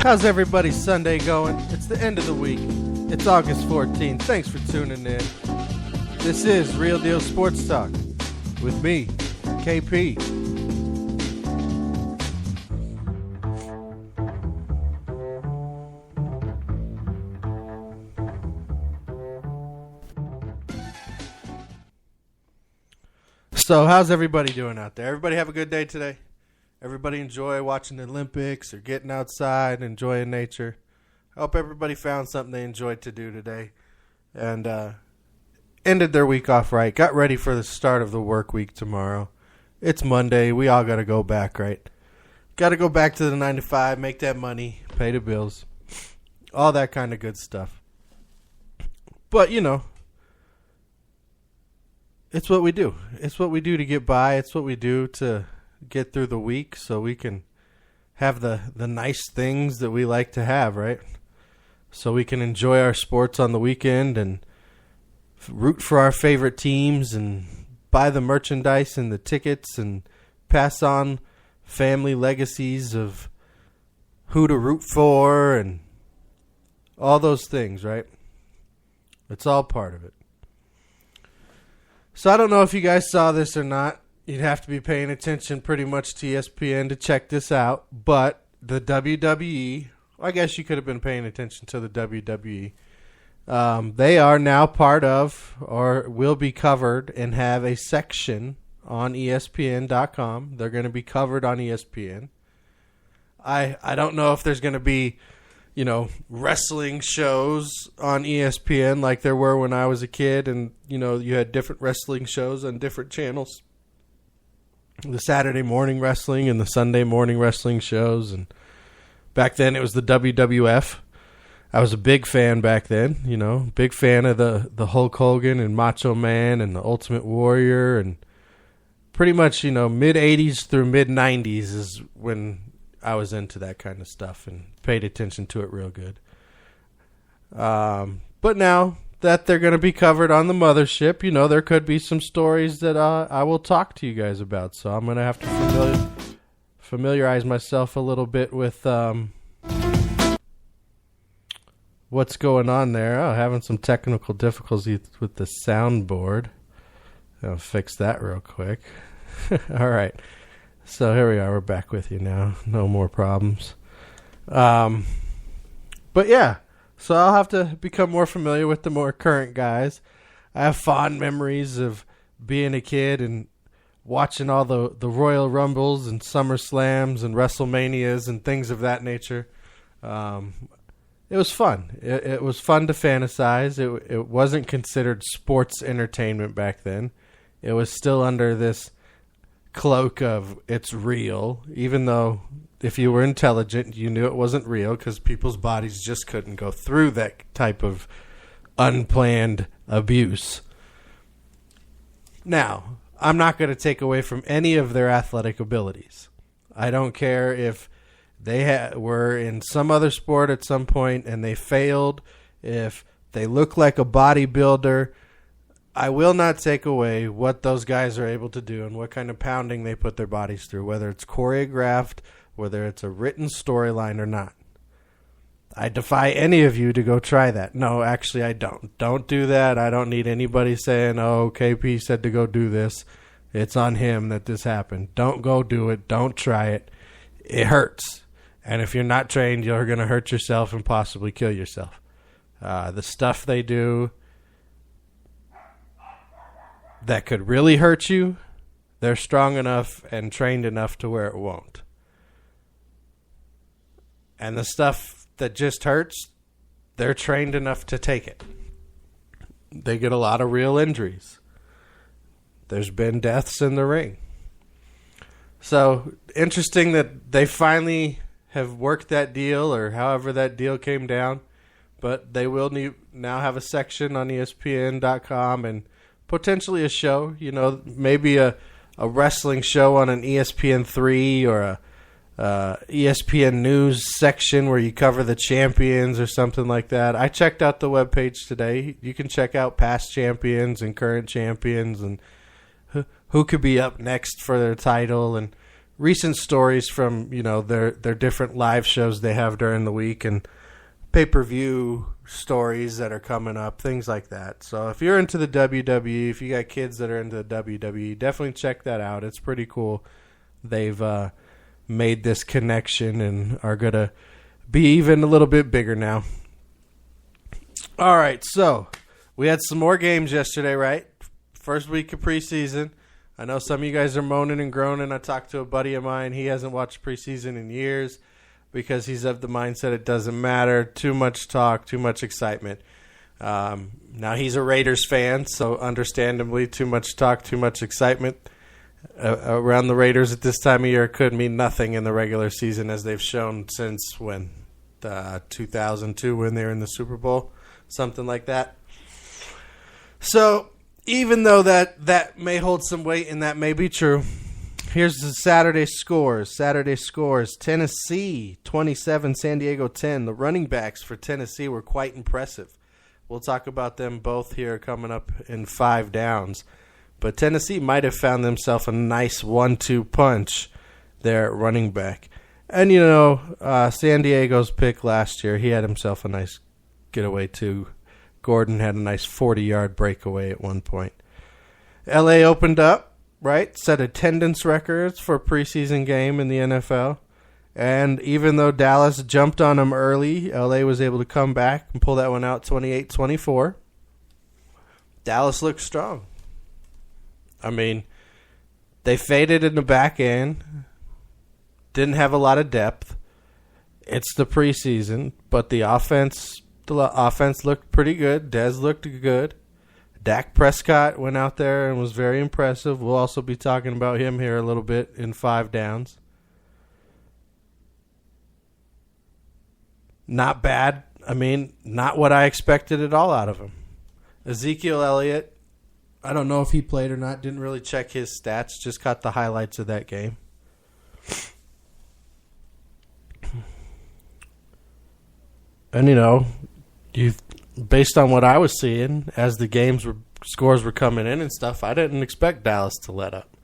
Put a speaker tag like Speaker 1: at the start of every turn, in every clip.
Speaker 1: How's everybody's Sunday going? It's the end of the week. It's August 14th. Thanks for tuning in. This is Real Deal Sports Talk with me, KP. So how's everybody doing out there? Everybody have a good day today? Everybody enjoy watching the Olympics or getting outside, enjoying nature. I hope everybody found something they enjoyed to do today and ended their week off right. Got ready for the start of the work week tomorrow. It's Monday. We all got to go back, right? Got to go back to the 9 to 5, make that money, pay the bills, all that kind of good stuff. But, you know, it's what we do. It's what we do to get by. It's what we do to get through the week so we can have the nice things that we like to have, right? So we can enjoy our sports on the weekend and root for our favorite teams and buy the merchandise and the tickets and pass on family legacies of who to root for and all those things, right? It's all part of it. So I don't know if you guys saw this or not. You'd have to be paying attention pretty much to ESPN to check this out. But the WWE, I guess you could have been paying attention to the WWE. They are now part of or will be covered and have a section on ESPN.com. They're going to be covered on ESPN. I don't know if there's going to be, you know, wrestling shows on ESPN like there were when I was a kid. And, you know, you had different wrestling shows on different channels. The Saturday morning wrestling and the Sunday morning wrestling shows. And back then it was the WWF. I was a big fan back then, you know, big fan of the Hulk Hogan and Macho Man and the Ultimate Warrior. And pretty much, you know, mid-'80s through mid-'90s is when I was into that kind of stuff and paid attention to it real good. But now that they're going to be covered on the mothership, you know, there could be some stories that I will talk to you guys about. So I'm going to have to familiarize myself a little bit with what's going on there. Oh, having some technical difficulties with the soundboard. I'll fix that real quick. All right. So here we are. We're back with you now. No more problems. But yeah. So I'll have to become more familiar with the more current guys. I have fond memories of being a kid and watching all the Royal Rumbles and SummerSlams and WrestleManias and things of that nature. It was fun. It was fun to fantasize. It wasn't considered sports entertainment back then. It was still under this cloak of it's real, even though if you were intelligent, you knew it wasn't real because people's bodies just couldn't go through that type of unplanned abuse. Now, I'm not going to take away from any of their athletic abilities. I don't care if they were in some other sport at some point and they failed, if they look like a bodybuilder. I will not take away what those guys are able to do and what kind of pounding they put their bodies through, whether it's choreographed, whether it's a written storyline or not. I defy any of you to go try that. No, actually, I don't. Don't do that. I don't need anybody saying, oh, KP said to go do this. It's on him that this happened. Don't go do it. Don't try it. It hurts. And if you're not trained, you're going to hurt yourself and possibly kill yourself. The stuff they do that could really hurt you, they're strong enough and trained enough to where it won't. And the stuff that just hurts, they're trained enough to take it. They get a lot of real injuries. There's been deaths in the ring. So, interesting that they finally have worked that deal, or however that deal came down. But they will now have a section on ESPN.com and potentially a show. You know, maybe a wrestling show on an ESPN3 or a ESPN News section where you cover the champions or something like that. I checked out the webpage today. You can check out past champions and current champions and who could be up next for their title and recent stories from, their different live shows they have during the week and pay-per-view stories that are coming up, things like that. So if you're into the WWE, if you got kids that are into the WWE, definitely check that out. It's pretty cool. They've made this connection and are going to be even a little bit bigger now. All right, so we had some more games yesterday, right? First week of preseason. I know some of you guys are moaning and groaning. I talked to a buddy of mine. He hasn't watched preseason in years because he's of the mindset it doesn't matter. Too much talk, too much excitement. Now he's a Raiders fan, so understandably, too much talk, too much excitement around the Raiders at this time of year could mean nothing in the regular season, as they've shown since when? 2002 when they were in the Super Bowl, something like that. So even though that may hold some weight and that may be true, here's the Saturday scores. Tennessee 27, San Diego 10. The running backs for Tennessee were quite impressive. We'll talk about them both here coming up in 5 downs. But Tennessee might have found themselves a nice 1-2 punch there at running back. And, San Diego's pick last year, he had himself a nice getaway too. Gordon had a nice 40-yard breakaway at one point. L.A. opened up, right? Set attendance records for a preseason game in the NFL. And even though Dallas jumped on them early, L.A. was able to come back and pull that one out 28-24. Dallas looked strong. I mean, they faded in the back end. Didn't have a lot of depth. It's the preseason, but the offense looked pretty good. Dez looked good. Dak Prescott went out there and was very impressive. We'll also be talking about him here a little bit in 5 downs. Not bad. I mean, not what I expected at all out of him. Ezekiel Elliott, I don't know if he played or not. Didn't really check his stats. Just caught the highlights of that game. And, based on what I was seeing as the scores were coming in and stuff, I didn't expect Dallas to let up.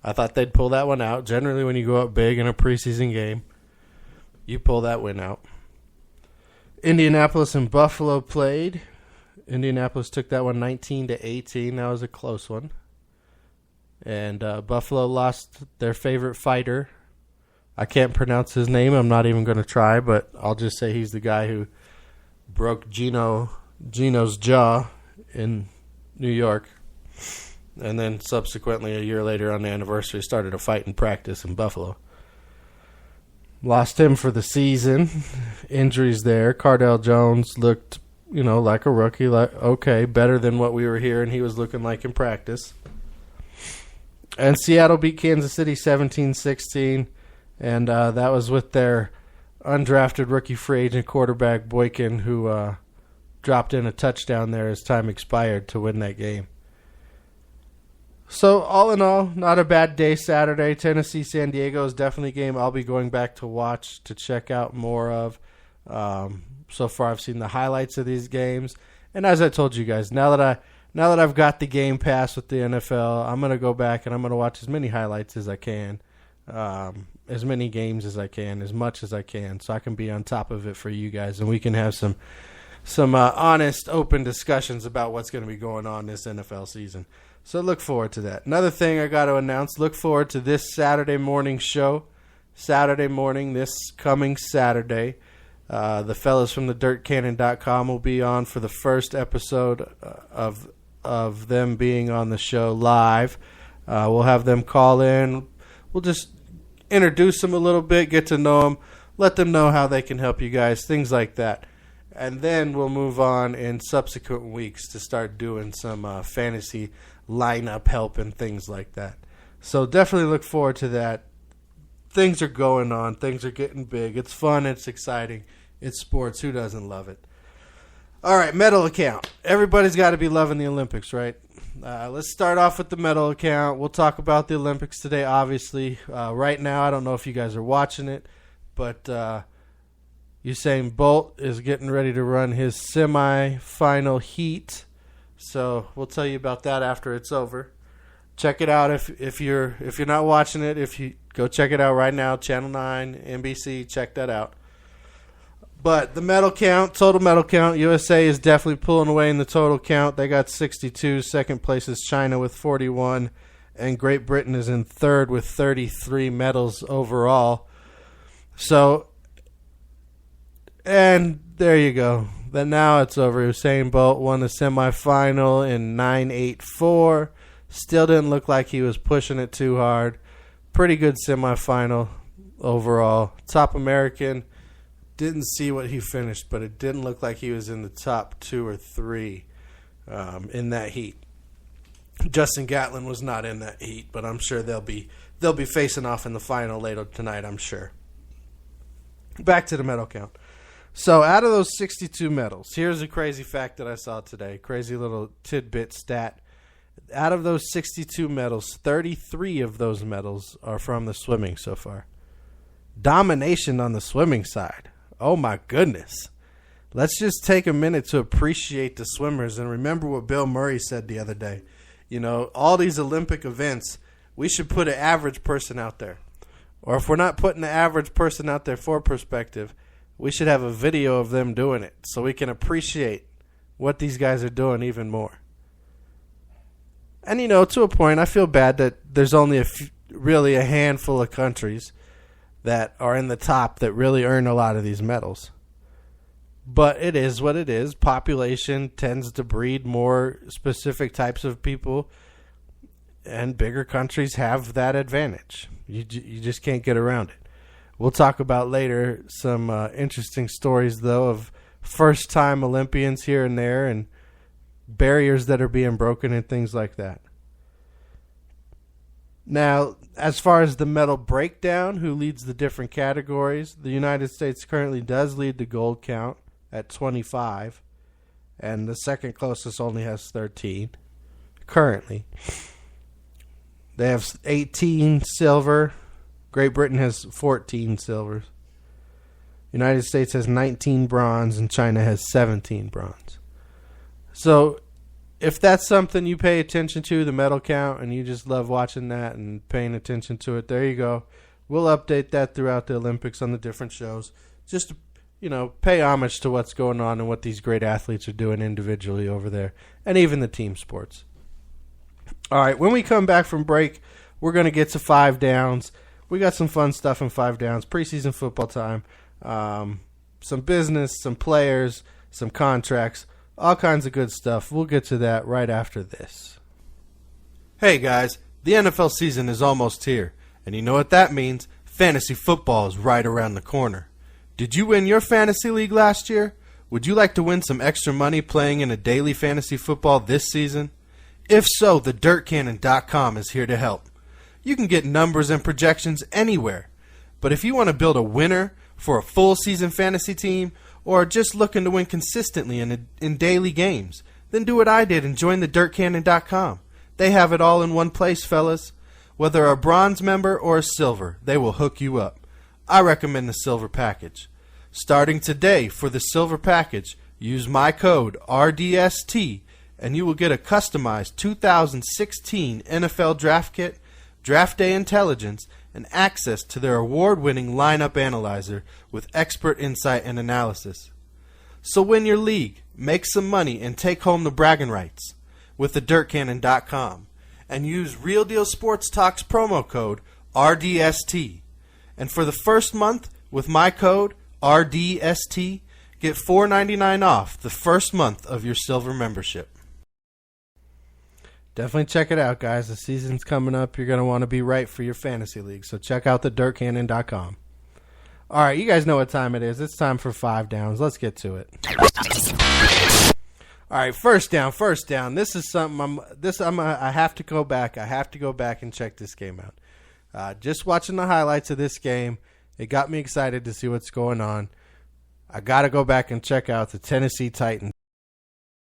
Speaker 1: I thought they'd pull that one out. Generally, when you go up big in a preseason game, you pull that win out. Indianapolis and Buffalo played. Indianapolis took that one 19-18. That was a close one. And Buffalo lost their favorite fighter. I can't pronounce his name. I'm not even going to try, but I'll just say he's the guy who broke Gino's jaw in New York. And then subsequently, a year later on the anniversary, started a fight in practice in Buffalo. Lost him for the season. Injuries there. Cardell Jones looked, like a rookie. Okay, better than what we were hearing he was looking like in practice. And Seattle beat Kansas City 17-16. And that was with their undrafted rookie free agent quarterback, Boykin, who dropped in a touchdown there as time expired to win that game. So, all in all, not a bad day Saturday. Tennessee, San Diego is definitely a game I'll be going back to watch to check out more of. So far, I've seen the highlights of these games. And as I told you guys, now that I've got the Game Pass with the NFL, I'm going to go back and I'm going to watch as many highlights as I can. As many games as I can, as much as I can, so I can be on top of it for you guys, and we can have some honest, open discussions about what's going to be going on this NFL season. So look forward to that. Another thing I got to announce, look forward to this Saturday morning show. Saturday morning, this coming Saturday. The fellas from thedirtcannon.com will be on for the first episode of them being on the show live. We'll have them call in. We'll just introduce them a little bit, get to know them, let them know how they can help you guys, things like that. And then we'll move on in subsequent weeks to start doing some fantasy lineup help and things like that. So definitely look forward to that. Things are going on. Things are getting big. It's fun. It's exciting. It's sports. Who doesn't love it? All right, medal account. Everybody's got to be loving the Olympics, right? Let's start off with the medal account. We'll talk about the Olympics today, obviously. Right now, I don't know if you guys are watching it, but Usain Bolt is getting ready to run his semi-final heat. So we'll tell you about that after it's over. Check it out if you're not watching it. If you go check it out right now, Channel 9, NBC, check that out. But the medal count, total medal count, USA is definitely pulling away in the total count. They got 62. Second place is China with 41. And Great Britain is in third with 33 medals overall. So, and there you go. Then now it's over. Usain Bolt won the semifinal in 9.84. Still didn't look like he was pushing it too hard. Pretty good semifinal overall. Top American. Didn't see what he finished, but it didn't look like he was in the top 2 or 3 in that heat. Justin Gatlin was not in that heat, but I'm sure they'll be facing off in the final later tonight, I'm sure. Back to the medal count. So out of those 62 medals, here's a crazy fact that I saw today. Crazy little tidbit stat. Out of those 62 medals, 33 of those medals are from the swimming so far. Domination on the swimming side. Oh my goodness. Let's just take a minute to appreciate the swimmers and remember what Bill Murray said the other day. You know, all these Olympic events, we should put an average person out there. Or if we're not putting the average person out there for perspective, we should have a video of them doing it so we can appreciate what these guys are doing even more. And, you know, to a point, I feel bad that there's only really a handful of countries that are in the top that really earn a lot of these medals. But it is what it is. Population tends to breed more specific types of people, and bigger countries have that advantage. You just can't get around it. We'll talk about later some interesting stories, though, of first-time Olympians here and there and barriers that are being broken and things like that. Now, as far as the medal breakdown, who leads the different categories, the United States currently does lead the gold count at 25, and the second closest only has 13 currently. They have 18 silver. Great Britain has 14 silvers. United States has 19 bronze, and China has 17 bronze. So if that's something you pay attention to, the medal count, and you just love watching that and paying attention to it, there you go. We'll update that throughout the Olympics on the different shows. Just to, you know, pay homage to what's going on and what these great athletes are doing individually over there, and even the team sports. All right, when we come back from break, we're going to get to 5 downs. We got some fun stuff in 5 downs, preseason football time, some business, some players, some contracts, all kinds of good stuff. We'll get to that right after this. Hey guys, the NFL season is almost here, and you know what that means? Fantasy football is right around the corner. Did you win your fantasy league last year? Would you like to win some extra money playing in a daily fantasy football this season? If so, the DirtCannon.com is here to help. You can get numbers and projections anywhere, but if you want to build a winner for a full season fantasy team, or just looking to win consistently in daily games, then do what I did and join the DirtCannon.com. They have it all in one place, fellas. Whether a bronze member or a silver, they will hook you up. I recommend the silver package. Starting today for the silver package, use my code RDST and you will get a customized 2016 NFL Draft Kit, Draft Day Intelligence, and access to their award-winning lineup analyzer with expert insight and analysis. So win your league, make some money, and take home the bragging rights with the DirtCannon.com. And use Real Deal Sports Talk's promo code RDST. And for the first month, with my code RDST, get $4.99 off the first month of your silver membership. Definitely check it out, guys. The season's coming up. You're going to want to be right for your fantasy league. So check out the DirtCannon.com. All right, you guys know what time it is. It's time for 5 downs. Let's get to it. All right, first down. This is something I have to go back. I have to go back and check this game out. Just watching the highlights of this game, it got me excited to see what's going on. I got to go back and check out the Tennessee Titans.